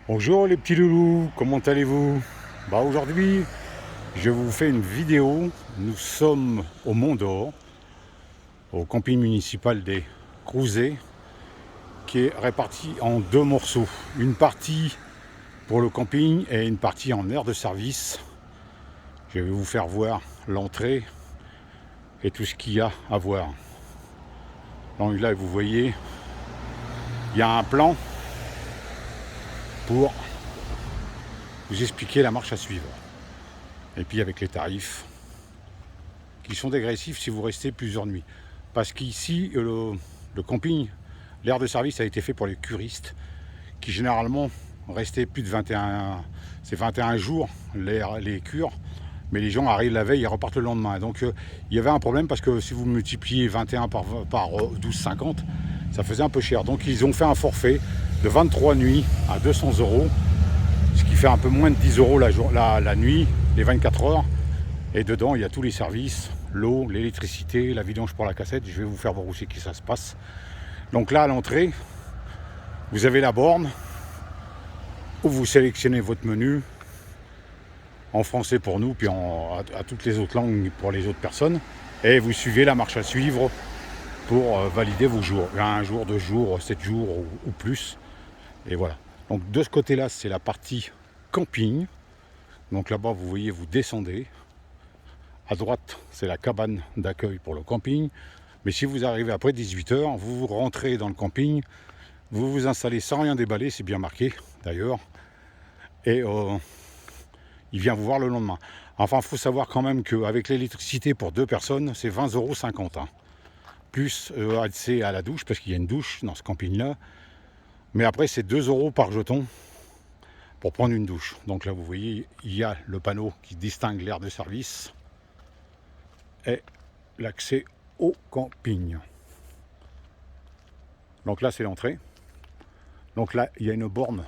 Bonjour les petits loulous, comment allez-vous? Aujourd'hui, je vous fais une vidéo. Nous sommes au Mont d'Or, au camping municipal des Crouzets, qui est réparti en deux morceaux. Une partie pour le camping et une partie en aire de service. Je vais vous faire voir l'entrée et tout ce qu'il y a à voir. Donc là, vous voyez, il y a un plan pour vous expliquer la marche à suivre. Et puis avec les tarifs qui sont dégressifs si vous restez plusieurs nuits. Parce qu'ici, le camping, l'aire de service a été fait pour les curistes qui généralement restaient plus de 21, c'est 21 jours les cures, mais les gens arrivent la veille et repartent le lendemain. Donc il y avait un problème parce que si vous multipliez 21 par 12,50, ça faisait un peu cher. Donc ils ont fait un forfait de 23 nuits à 200 €, ce qui fait un peu moins de 10 € la nuit, les 24 heures. Et dedans, il y a tous les services, l'eau, l'électricité, la vidange pour la cassette. Je vais vous faire voir aussi qui ça se passe. Donc là, à l'entrée, vous avez la borne où vous sélectionnez votre menu en français pour nous, puis à toutes les autres langues pour les autres personnes. Et vous suivez la marche à suivre pour valider vos jours. Un jour, 2 jours, 7 jours ou plus. Et voilà. Donc de ce côté-là, c'est la partie camping. Donc là-bas, vous voyez, vous descendez. À droite, c'est la cabane d'accueil pour le camping. Mais si vous arrivez après 18 h, vous rentrez dans le camping, vous vous installez sans rien déballer, c'est bien marqué d'ailleurs, et il vient vous voir le lendemain. Enfin, il faut savoir quand même qu'avec l'électricité pour deux personnes, c'est 20,50 €. Hein. Plus accès à la douche, parce qu'il y a une douche dans ce camping-là. Mais après, c'est 2 € par jeton pour prendre une douche. Donc là, vous voyez, il y a le panneau qui distingue l'aire de service et l'accès au camping. Donc là, c'est l'entrée. Donc là, il y a une borne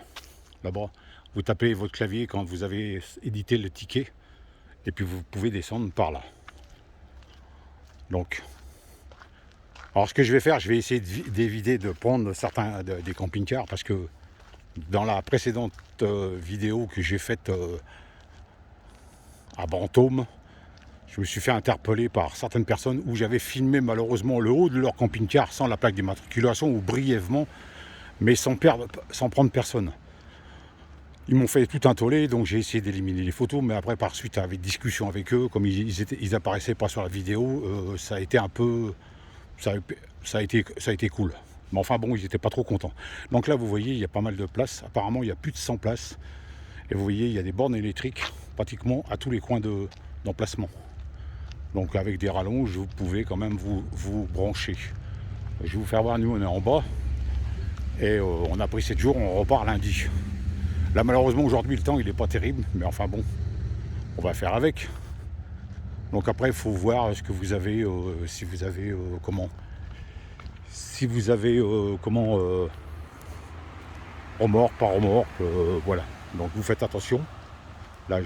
là-bas. Vous tapez votre clavier quand vous avez édité le ticket et puis vous pouvez descendre par là. Donc, alors ce que je vais faire, je vais essayer d'éviter de prendre certains des camping-cars parce que dans la précédente vidéo que j'ai faite à Brantôme, je me suis fait interpeller par certaines personnes où j'avais filmé malheureusement le haut de leur camping-car sans la plaque d'immatriculation ou brièvement, mais sans prendre personne. Ils m'ont fait tout un tollé, donc j'ai essayé d'éliminer les photos, mais après par suite avec discussion avec eux, comme ils apparaissaient pas sur la vidéo, ça a été un peu, ça a été cool. Mais enfin bon, ils n'étaient pas trop contents. Donc là, vous voyez, il y a pas mal de places. Apparemment, il y a plus de 100 places. Et vous voyez, il y a des bornes électriques pratiquement à tous les coins d'emplacement. Donc avec des rallonges, vous pouvez quand même vous brancher. Je vais vous faire voir, nous on est en bas. Et on a pris 7 jours, on repart lundi. Là malheureusement aujourd'hui le temps il n'est pas terrible, mais enfin bon, on va faire avec. Donc après il faut voir ce que vous avez, si vous avez remorque, pas remorque, voilà. Donc vous faites attention. Là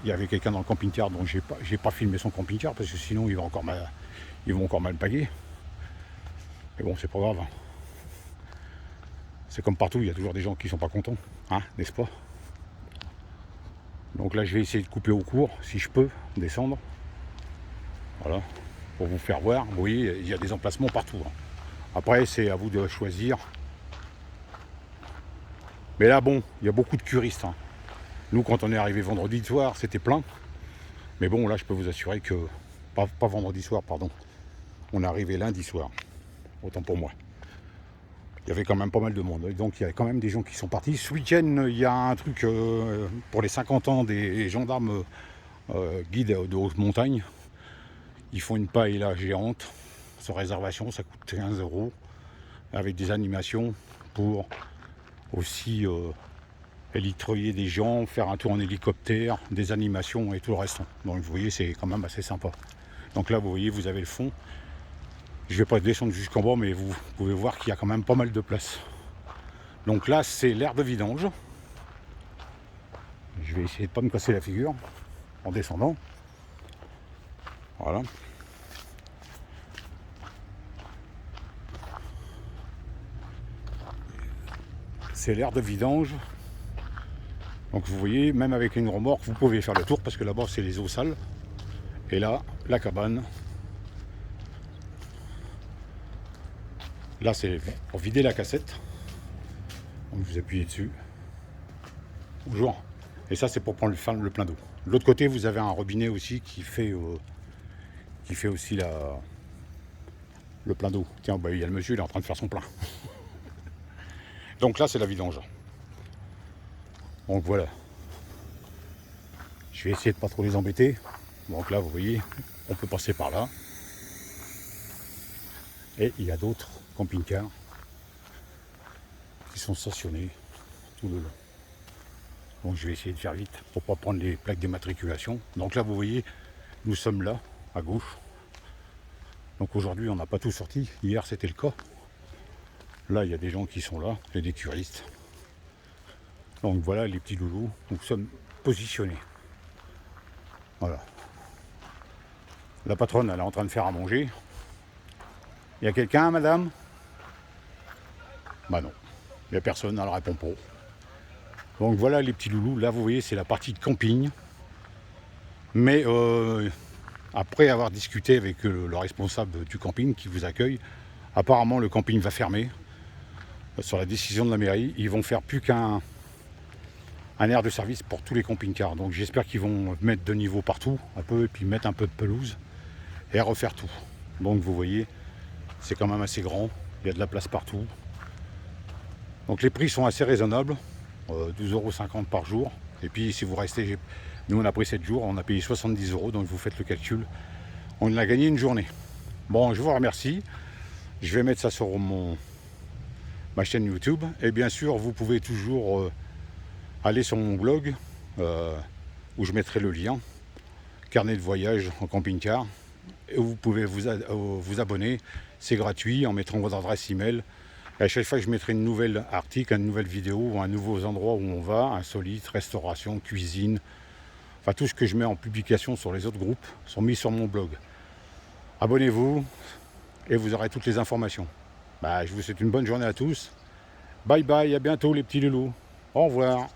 il y avait quelqu'un dans le camping-car dont j'ai pas filmé son camping-car parce que sinon ils vont encore mal payer. Mais bon c'est pas grave. Hein. C'est comme partout, il y a toujours des gens qui sont pas contents, hein, n'est-ce pas? Donc là, je vais essayer de couper au court, si je peux, descendre. Voilà, pour vous faire voir. Vous voyez, il y a des emplacements partout. Hein. Après, c'est à vous de choisir. Mais là, bon, il y a beaucoup de curistes. Hein. Nous, quand on est arrivé vendredi soir, c'était plein. Mais bon, là, je peux vous assurer que... Pas vendredi soir, pardon. On est arrivé lundi soir. Autant pour moi. Il y avait quand même pas mal de monde. Donc, il y a quand même des gens qui sont partis. Ce week-end, il y a un truc pour les 50 ans des gendarmes guides de haute montagne. Ils font une paella géante, sans réservation, ça coûte 15 €, avec des animations pour aussi élitreiller des gens, faire un tour en hélicoptère, des animations et tout le reste. Donc vous voyez, c'est quand même assez sympa. Donc là, vous voyez, vous avez le fond. Je ne vais pas descendre jusqu'en bas, mais vous pouvez voir qu'il y a quand même pas mal de place. Donc là, c'est l'aire de vidange. Je vais essayer de ne pas me casser la figure en descendant. Voilà. C'est l'aire de vidange Donc vous voyez, même avec une remorque, vous pouvez faire le tour parce que là-bas c'est les eaux sales. Et là, la cabane. Là c'est pour vider la cassette. Donc vous appuyez dessus. Bonjour. Et ça c'est pour prendre le plein d'eau. De l'autre côté vous avez un robinet aussi qui fait aussi le plein d'eau. Tiens, bah, il y a le monsieur, il est en train de faire son plein. Donc là c'est la vidange. Donc voilà. Je vais essayer de pas trop les embêter. Donc là vous voyez, on peut passer par là. Et il y a d'autres camping-cars qui sont stationnés tout le long. Donc je vais essayer de faire vite pour pas prendre les plaques d'immatriculation. Donc là vous voyez, nous sommes là, à gauche. Donc aujourd'hui on n'a pas tout sorti, hier c'était le cas. Là il y a des gens qui sont là, il y a des curistes. Donc voilà les petits loulous, nous sommes positionnés. Voilà. La patronne elle est en train de faire à manger. Il y a quelqu'un madame? Bah non, il n'y a personne, elle répond pas. Donc voilà les petits loulous, là vous voyez c'est la partie de camping. Mais après avoir discuté avec le responsable du camping qui vous accueille, apparemment le camping va fermer. Sur la décision de la mairie, ils vont faire plus qu'un aire de service pour tous les camping-cars. Donc j'espère qu'ils vont mettre de niveau partout, un peu, et puis mettre un peu de pelouse et refaire tout. Donc vous voyez, c'est quand même assez grand, il y a de la place partout. Donc les prix sont assez raisonnables, 12,50 € par jour. Et puis si vous restez, nous on a pris 7 jours, on a payé 70 €, donc vous faites le calcul. On a gagné une journée. Bon, je vous remercie. Je vais mettre ça sur ma chaîne YouTube. Et bien sûr, vous pouvez toujours aller sur mon blog, où je mettrai le lien, carnet de voyage en camping-car. Et vous pouvez vous abonner, c'est gratuit, en mettant votre adresse email. Et à chaque fois que je mettrai une nouvelle article, une nouvelle vidéo, ou un nouveau endroit où on va, insolite, restauration, cuisine, enfin tout ce que je mets en publication sur les autres groupes sont mis sur mon blog. Abonnez-vous et vous aurez toutes les informations. Je vous souhaite une bonne journée à tous. Bye bye, à bientôt les petits loulous. Au revoir.